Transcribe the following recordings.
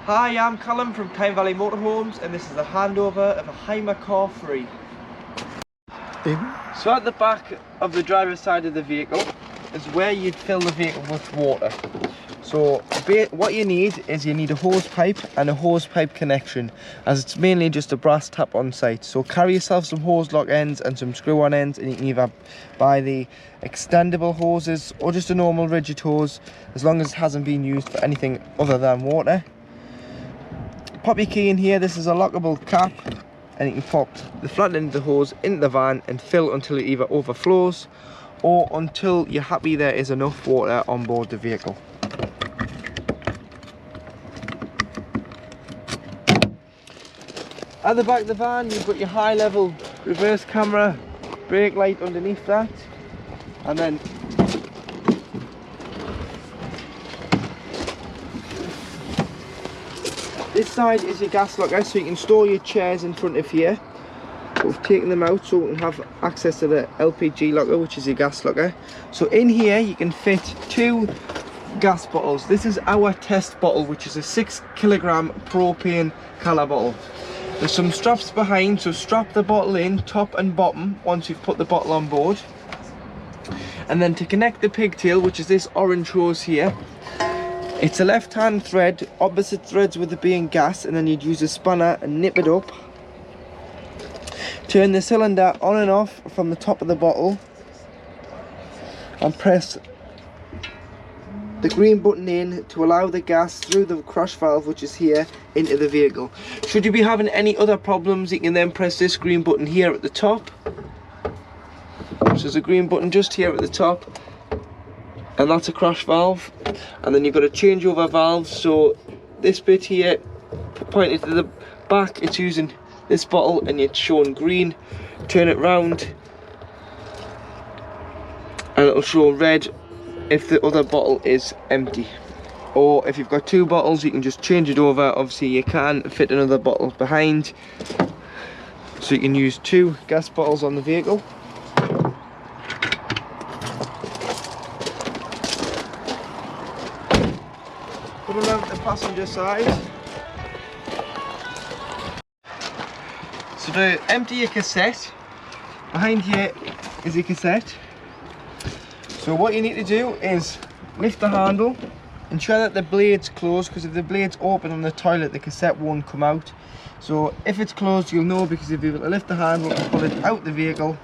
Hi, I'm Callum from Tyne Valley Motorhomes, and this is the handover of a Hymercar 3. So at the back of the driver's side of the vehicle is where you'd fill the vehicle with water. So what you need is you need a hose pipe and a hose pipe connection, as it's mainly just a brass tap on site. So carry yourself some hose lock ends and some screw on ends, and you can either buy the extendable hoses or just a normal rigid hose, as long as it hasn't been used for anything other than water. Pop your key in here. This is a lockable cap, and you can pop the flat end of the hose into the van and fill until it either overflows or until you're happy there is enough water on board the vehicle. At the back of the van, you've got your high level reverse camera, brake light underneath that, and then this side is your gas locker, so you can store your chairs in front of here. We've taken them out so we can have access to the LPG locker, which is your gas locker. So in here you can fit 2 gas bottles. This is our test bottle, which is a 6 kilogram propane colour bottle. There's some straps behind, so strap the bottle in top and bottom once you've put the bottle on board. And then to connect the pigtail, which is this orange hose here, it's a left hand thread, opposite threads with it being gas, and then you'd use a spanner and nip it up. Turn the cylinder on and off from the top of the bottle and press the green button in to allow the gas through the crash valve, which is here, into the vehicle. Should you be having any other problems, you can then press this green button here at the top. So there's a green button just here at the top, and that's a crash valve. And then you've got a changeover valve, so this bit here pointed to the back, it's using this bottle and it's showing green. Turn it round and it'll show red if the other bottle is empty. Or if you've got 2 bottles, you can just change it over. Obviously you can fit another bottle behind, so you can use 2 gas bottles on the vehicle. Put it on the passenger side. So to empty your cassette, behind here is your cassette. So what you need to do is lift the handle, ensure that the blade's closed, because if the blade's open on the toilet, the cassette won't come out. So if it's closed, you'll know, because if you lift the handle and pull it out the vehicle,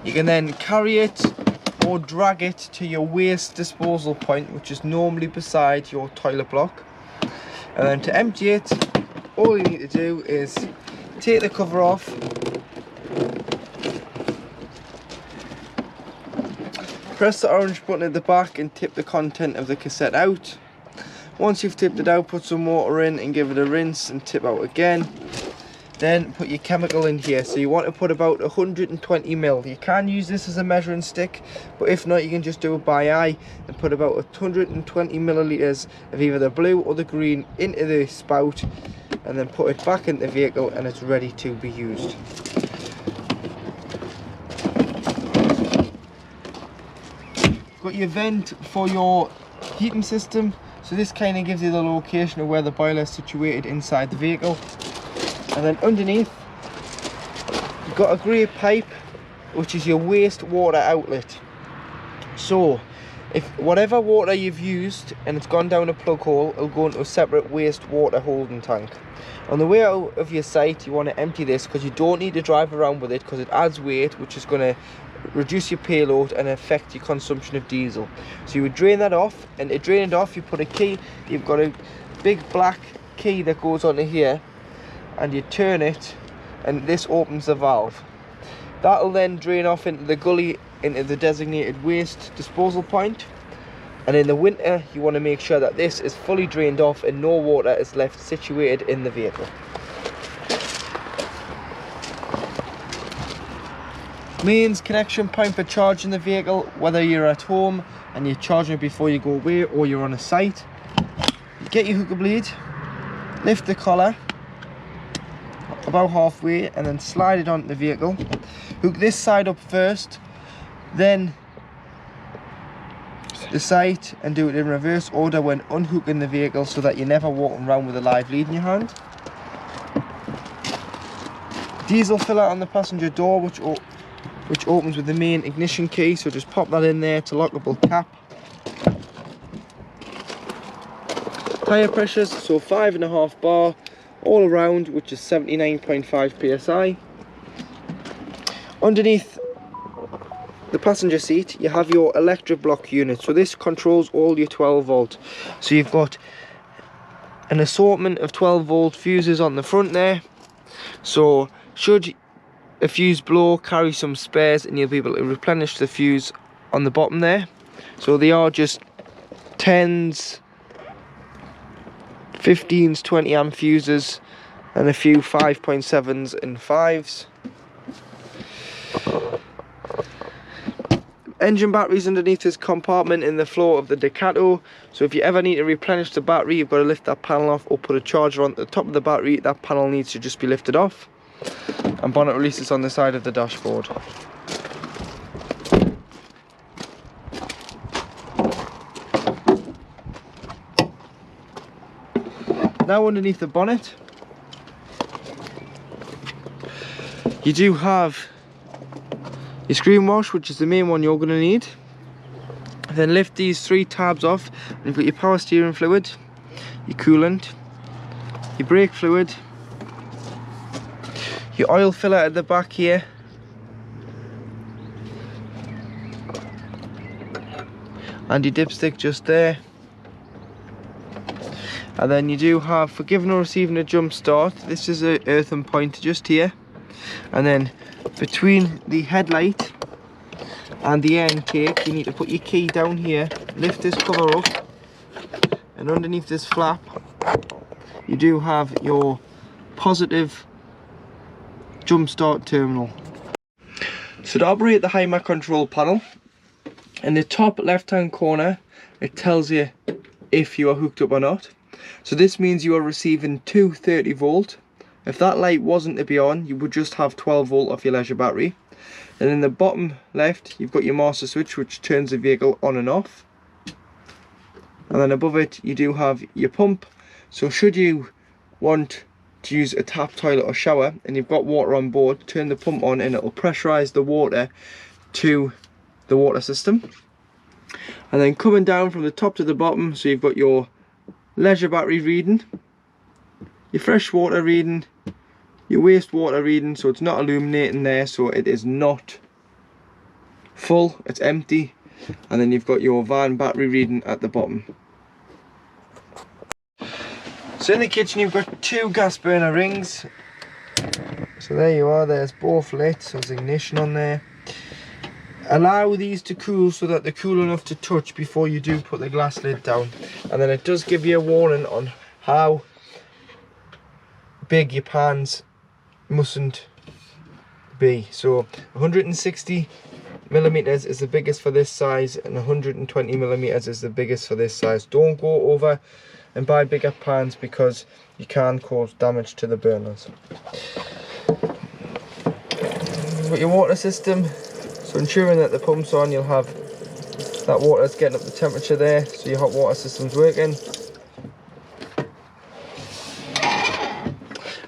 you can then carry it or drag it to your waste disposal point, which is normally beside your toilet block. And then to empty it, all you need to do is take the cover off, press the orange button at the back and tip the content of the cassette out. Once you've tipped it out, put some water in and give it a rinse and tip out again. Then put your chemical in here. So you want to put about 120 ml. You can use this as a measuring stick, but if not, you can just do it by eye and put about 120 milliliters of either the blue or the green into the spout, and then put it back in the vehicle and it's ready to be used. Got your vent for your heating system, so this kind of gives you the location of where the boiler is situated inside the vehicle. And then underneath you've got a grey pipe, which is your wastewater outlet. So if whatever water you've used and it's gone down a plug hole, it'll go into a separate wastewater holding tank. On the way out of your site, you want to empty this, because you don't need to drive around with it, because it adds weight, which is going to reduce your payload and affect your consumption of diesel. So you would drain that off, and to drain it off, you put a key. You've got a big black key that goes onto here, and you turn it, and this opens the valve. That'll then drain off into the gully, into the designated waste disposal point. And in the winter, you want to make sure that this is fully drained off and no water is left situated in the vehicle. Mains connection point for charging the vehicle, whether you're at home and you're charging it before you go away, or you're on a site. Get your hooker blade, lift the collar about halfway and then slide it onto the vehicle. Hook this side up first, then the sight and do it in reverse order when unhooking the vehicle, so that you're never walking around with a live lead in your hand. Diesel filler on the passenger door, which opens with the main ignition key, so just pop that in there. It's a lockable cap. Tyre pressures, so 5.5 bar all around, which is 79.5 psi. Underneath the passenger seat you have your electric block unit, so this controls all your 12 volt. So you've got an assortment of 12 volt fuses on the front there, so should a fuse blow, carry some spares and you'll be able to replenish the fuse on the bottom there. So they are just 10s, 15s, 20 amp fuses and a few 5.7s and 5s. Engine batteries underneath this compartment in the floor of the Ducato, so if you ever need to replenish the battery, you've got to lift that panel off or put a charger on the top of the battery. That panel needs to just be lifted off, and bonnet releases on the side of the dashboard. Now underneath the bonnet you do have your screen wash, which is the main one you're going to need. Then lift these 3 tabs off and you've got your power steering fluid, your coolant, your brake fluid, your oil filler at the back here, and your dipstick just there. And then you do have, for giving or receiving a jump start, this is an earthen pointer just here, and then between the headlight and the air intake you need to put your key down here, lift this cover up, and underneath this flap you do have your positive jump start terminal. So to operate the Hymercar control panel, in the top left hand corner it tells you if you are hooked up or not. So this means you are receiving 230 volt. If that light wasn't to be on, you would just have 12 volt off your leisure battery. And in the bottom left you've got your master switch, which turns the vehicle on and off. And then above it you do have your pump, so should you want to use a tap, toilet or shower and you've got water on board, turn the pump on and it will pressurize the water to the water system. And then coming down from the top to the bottom, so you've got your leisure battery reading, your fresh water reading, your wastewater reading, so it's not illuminating there, so it is not full, it's empty. And then you've got your van battery reading at the bottom. So in the kitchen you've got 2 gas burner rings, so there you are, there's both lit, so there's ignition on there. Allow these to cool so that they're cool enough to touch before you do put the glass lid down. And then it does give you a warning on how big your pans mustn't be. So 160 millimeters is the biggest for this size and 120 millimeters is the biggest for this size. Don't go over and buy bigger pans because you can cause damage to the burners. With your water system, so ensuring that the pump's on, you'll have that water that's getting up the temperature there, so your hot water system's working.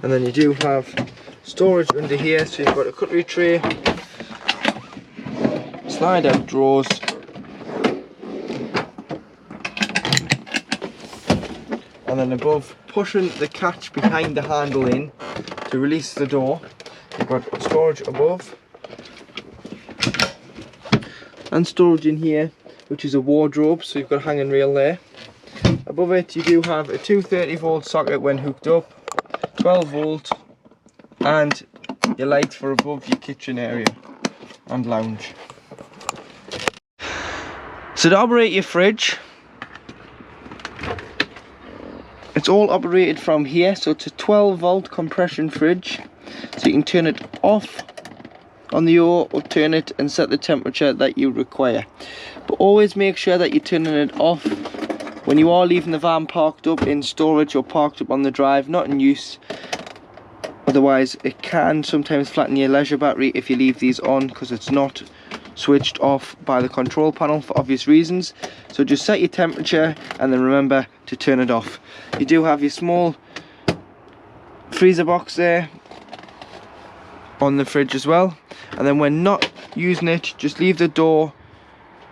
And then you do have storage under here, so you've got a cutlery tray, slide out drawers, and then above, pushing the catch behind the handle in to release the door, you've got storage above. And storage in here, which is a wardrobe, so you've got a hanging rail there. Above it you do have a 230 volt socket when hooked up, 12 volt, and your light for above your kitchen area and lounge. So to operate your fridge, it's all operated from here, so it's a 12 volt compression fridge, so you can turn it off on the or turn it and set the temperature that you require. But always make sure that you're turning it off when you are leaving the van parked up in storage or parked up on the drive, not in use. Otherwise it can sometimes flatten your leisure battery if you leave these on, because it's not switched off by the control panel for obvious reasons. So just set your temperature and then remember to turn it off. You do have your small freezer box there on the fridge as well, and then when not using it, just leave the door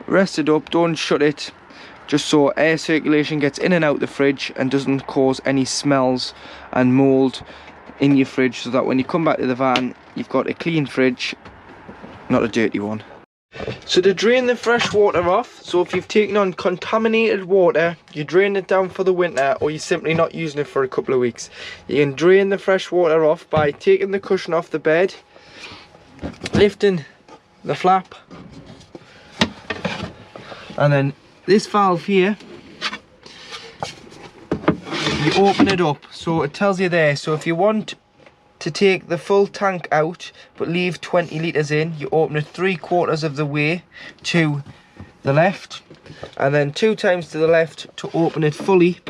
rested up, don't shut it, just so air circulation gets in and out the fridge and doesn't cause any smells and mold in your fridge, so that when you come back to the van you've got a clean fridge, not a dirty one. So to drain the fresh water off, so if you've taken on contaminated water, you drain it down for the winter, or you're simply not using it for a couple of weeks, you can drain the fresh water off by taking the cushion off the bed, lifting the flap, and then this valve here, you open it up, so it tells you there. So if you want to take the full tank out but leave 20 litres in, you open it 3/4 of the way to the left, and then 2 times to the left to open it fully,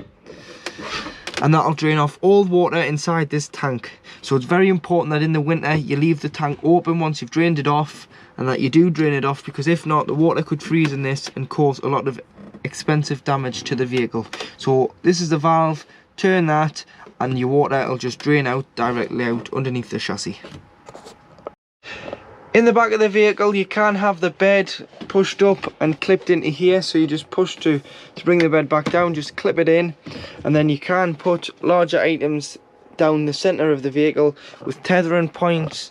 and that'll drain off all the water inside this tank. So it's very important that in the winter you leave the tank open once you've drained it off, and that you do drain it off, because if not, the water could freeze in this and cause a lot of expensive damage to the vehicle. So this is the valve, turn that, and your water will just drain out directly out underneath the chassis. In the back of the vehicle you can have the bed pushed up and clipped into here, so you just push to bring the bed back down, just clip it in, and then you can put larger items down the centre of the vehicle with tethering points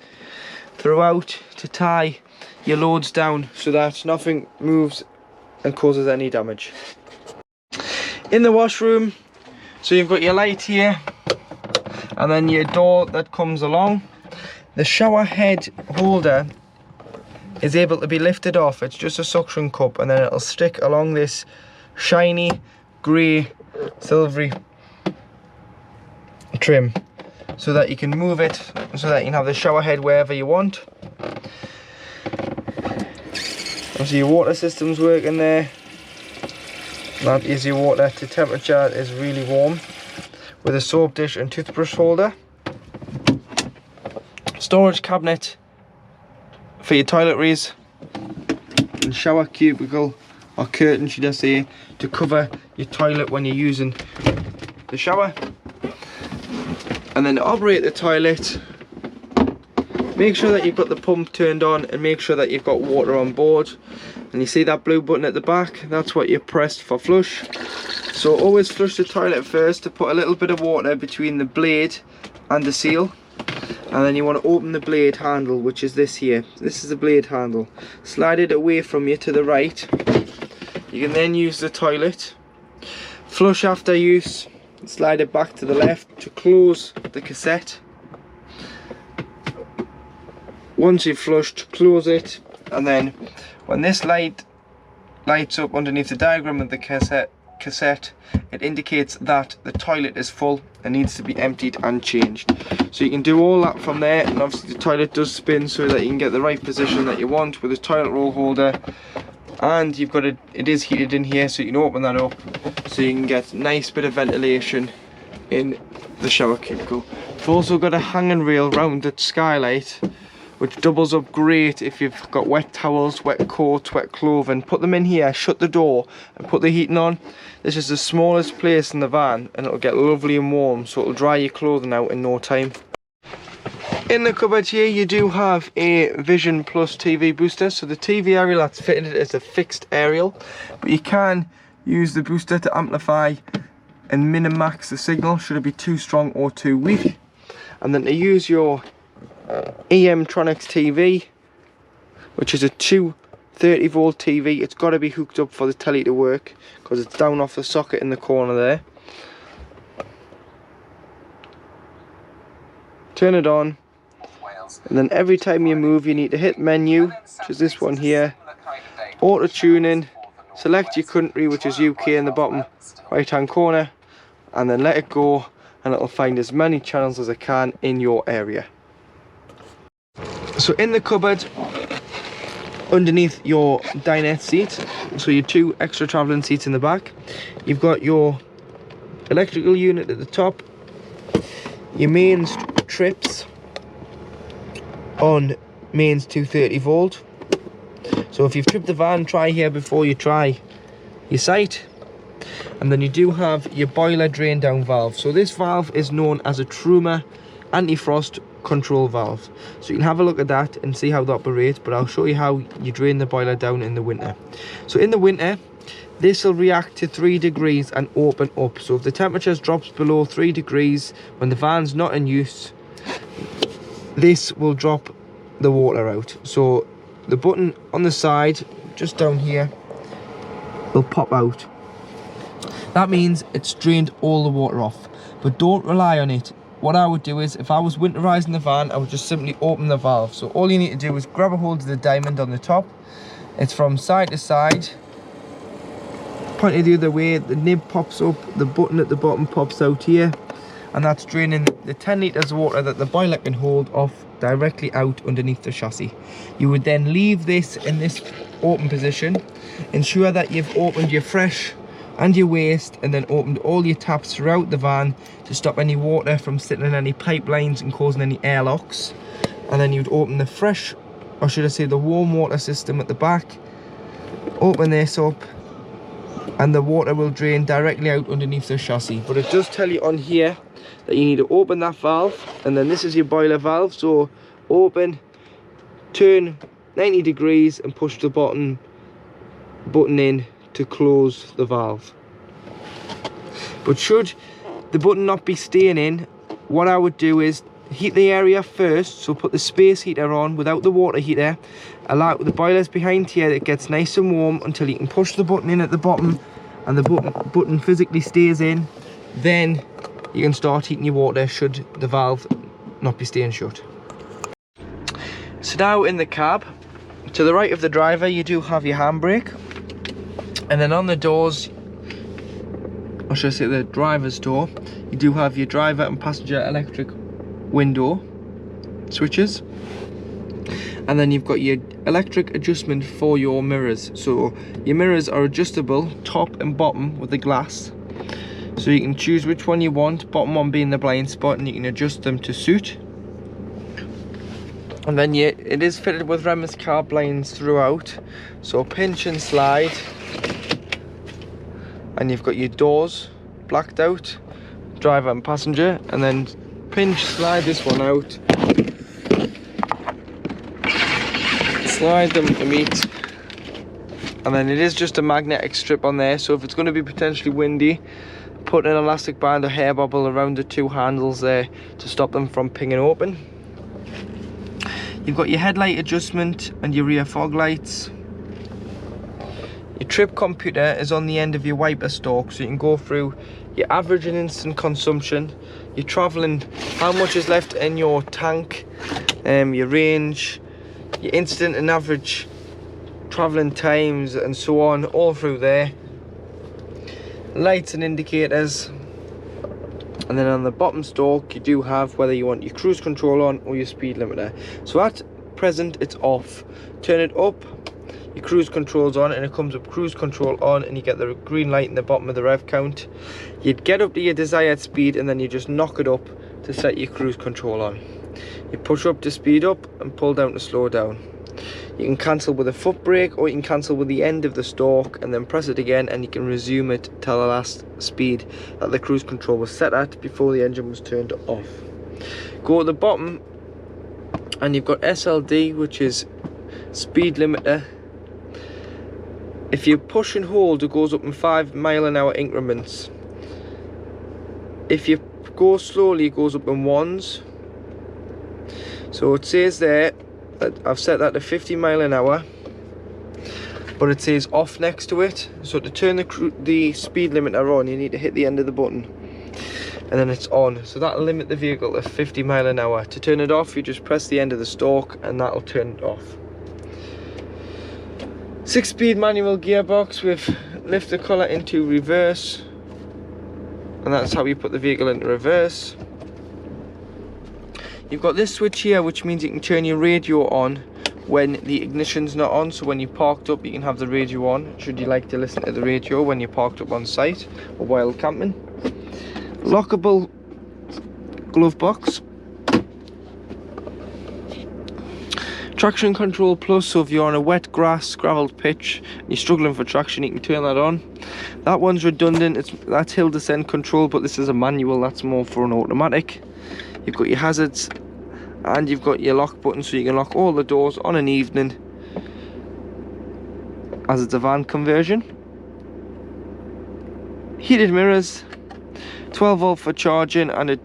throughout to tie your loads down so that nothing moves and causes any damage. In the washroom, so you've got your light here and then your door that comes along. The shower head holder is able to be lifted off. It's just a suction cup, and then it'll stick along this shiny grey silvery trim so that you can move it, so that you can have the shower head wherever you want. So your water system's working there. That is your water to temperature, is really warm, with a soap dish and toothbrush holder. Storage cabinet for your toiletries, and shower cubicle or curtain, should I say, to cover your toilet when you're using the shower. And then to operate the toilet, make sure that you've got the pump turned on and make sure that you've got water on board. And you see that blue button at the back, that's what you pressed for flush. So always flush the toilet first to put a little bit of water between the blade and the seal. And then you want to open the blade handle, which is this here. This is the blade handle. Slide it away from you to the right. You can then use the toilet. Flush after use. Slide it back to the left to close the cassette. Once you've flushed, close it, and then when this light lights up underneath the diagram of the cassette, it indicates that the toilet is full and needs to be emptied and changed. So you can do all that from there, and obviously the toilet does spin so that you can get the right position that you want with a toilet roll holder. And you've got it is heated in here, so you can open that up so you can get a nice bit of ventilation in the shower cubicle. We've also got a hanging rail round the skylight, which doubles up great if you've got wet towels, wet coats, wet clothing. Put them in here, shut the door and put the heating on. This is the smallest place in the van and it'll get lovely and warm, so it'll dry your clothing out in no time. In the cupboard here you do have a Vision Plus TV booster. So the TV aerial that's fitted is a fixed aerial, but you can use the booster to amplify and min-max the signal should it be too strong or too weak. And then to use your EM-Tronics TV, which is a 230 volt TV, it's got to be hooked up for the telly to work because it's down off the socket in the corner there. Turn it on, and then every time you move you need to hit menu, which is this one here, auto tuning, select your country, which is UK in the bottom right hand corner, and then let it go and it'll find as many channels as it can in your area. So in the cupboard, underneath your dinette seat, so your 2 extra travelling seats in the back, you've got your electrical unit at the top, your mains trips on mains 230 volt. So So if you've tripped the van, try here before you try your sight. And then you do have your boiler drain down valve. So this valve is known as a Truma anti-frost control valve. So you can have a look at that and see how that operates, but I'll show you how you drain the boiler down in the winter. So in the winter, this will react to 3 degrees and open up. So if the temperature drops below 3 degrees when the van's not in use, this will drop the water out. So the button on the side, just down here, will pop out. That means it's drained all the water off, but don't rely on it. What I would do is, if I was winterizing the van, I would just simply open the valve. So all you need to do is grab a hold of the diamond on the top. It's from side to side, point it the other way, the nib pops up, the button at the bottom pops out here, and that's draining the 10 litres of water that the boiler can hold off directly out underneath the chassis. You would then leave this in this open position, ensure that you've opened your fresh and your waste, and then opened all your taps throughout the van to stop any water from sitting in any pipelines and causing any airlocks. And then you'd open the fresh, or should I say the warm water system at the back, open this up, and the water will drain directly out underneath the chassis. But it does tell you on here that you need to open that valve, and then this is your boiler valve. So open, turn 90 degrees and push the button in to close the valve. But should the button not be staying in, what I would do is heat the area first. So put the space heater on without the water heater, allow the boilers behind here that gets nice and warm until you can push the button in at the bottom and the button physically stays in. Then you can start heating your water should the valve not be staying shut. So now in the cab, to the right of the driver, you do have your handbrake, and then on the doors, or should I say the driver's door, you do have your driver and passenger electric window switches, and then you've got your electric adjustment for your mirrors. So your mirrors are adjustable top and bottom with the glass, so you can choose which one you want, bottom one being the blind spot, and you can adjust them to suit. And then it is fitted with Hymercar blinds throughout, so pinch and slide, and you've got your doors blacked out, driver and passenger, and then pinch, slide this one out, slide them to meet, and then it is just a magnetic strip on there. So if it's going to be potentially windy, put an elastic band or hair bubble around the 2 handles there to stop them from pinging open. You've got your headlight adjustment and your rear fog lights. Your trip computer is on the end of your wiper stalk, so you can go through your average and instant consumption, your travelling, how much is left in your tank, your range, your instant and average travelling times, and so on, all through there. Lights and indicators. And then on the bottom stalk, you do have whether you want your cruise control on or your speed limiter. So at present, it's off. Turn it up, your cruise control's on, and it comes up cruise control on, and you get the green light in the bottom of the rev count. You'd get up to your desired speed, and then you just knock it up to set your cruise control on. You push up to speed up and pull down to slow down. You can cancel with a foot brake, or you can cancel with the end of the stalk and then press it again, and you can resume it till the last speed that the cruise control was set at before the engine was turned off. Go at the bottom and you've got SLD, which is speed limiter. If you push and hold, it goes up in 5 mile/hour increments. If you go slowly, it goes up in 1s. So it says there, I've set that to 50 mile/hour, but it says off next to it. So to turn the speed limiter on, you need to hit the end of the button, and then it's on. So that'll limit the vehicle to 50 mile/hour. To turn it off, you just press the end of the stalk and that'll turn it off. 6-speed manual gearbox with lift the colour into reverse, and that's how you put the vehicle into reverse. You've got this switch here, which means you can turn your radio on when the ignition's not on. So when you're parked up, you can have the radio on, should you like to listen to the radio when you're parked up on site or while camping. Lockable glove box. Traction control plus, so if you're on a wet grass, gravelled pitch, and you're struggling for traction, you can turn that on. That one's redundant, that's hill descent control, but this is a manual, that's more for an automatic. You've got your hazards, and you've got your lock button, so you can lock all the doors on an evening, as it's a van conversion. Heated mirrors, 12 volt for charging, and a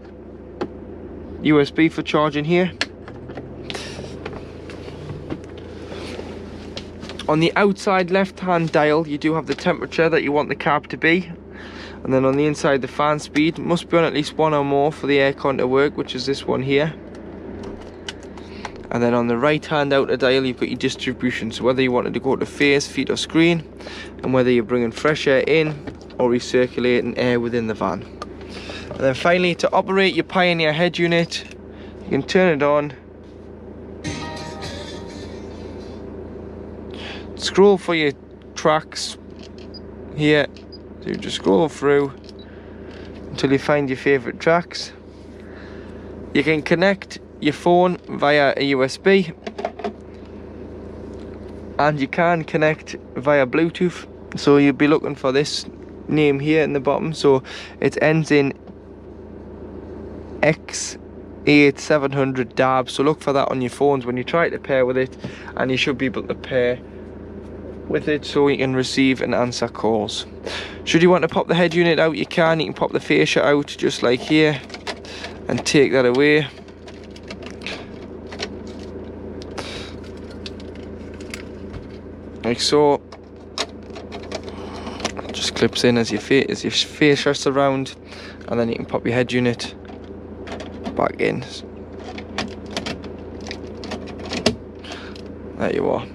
USB for charging here. On the outside left hand dial, you do have the temperature that you want the cab to be, and then on the inside, the fan speed must be on at least 1 or more for the aircon to work, which is this one here. And then on the right hand outer dial, you've got your distribution, so whether you wanted to go to face, feet or screen, and whether you're bringing fresh air in or recirculating air within the van. And then finally, to operate your Pioneer head unit, you can turn it on, scroll for your tracks here, so you just scroll through until you find your favourite tracks. You can connect your phone via a USB, and you can connect via Bluetooth, so you'll be looking for this name here in the bottom, so it ends in X8700 DAB, so look for that on your phones when you try to pair with it, and you should be able to pair with it so you can receive and answer calls. Should you want to pop the head unit out, you can pop the fascia out just like here and take that away. Like so. Just clips in as your fascia surround, and then you can pop your head unit back in. There you are.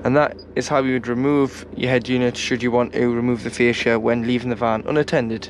And that is how you would remove your head unit should you want to remove the fascia when leaving the van unattended.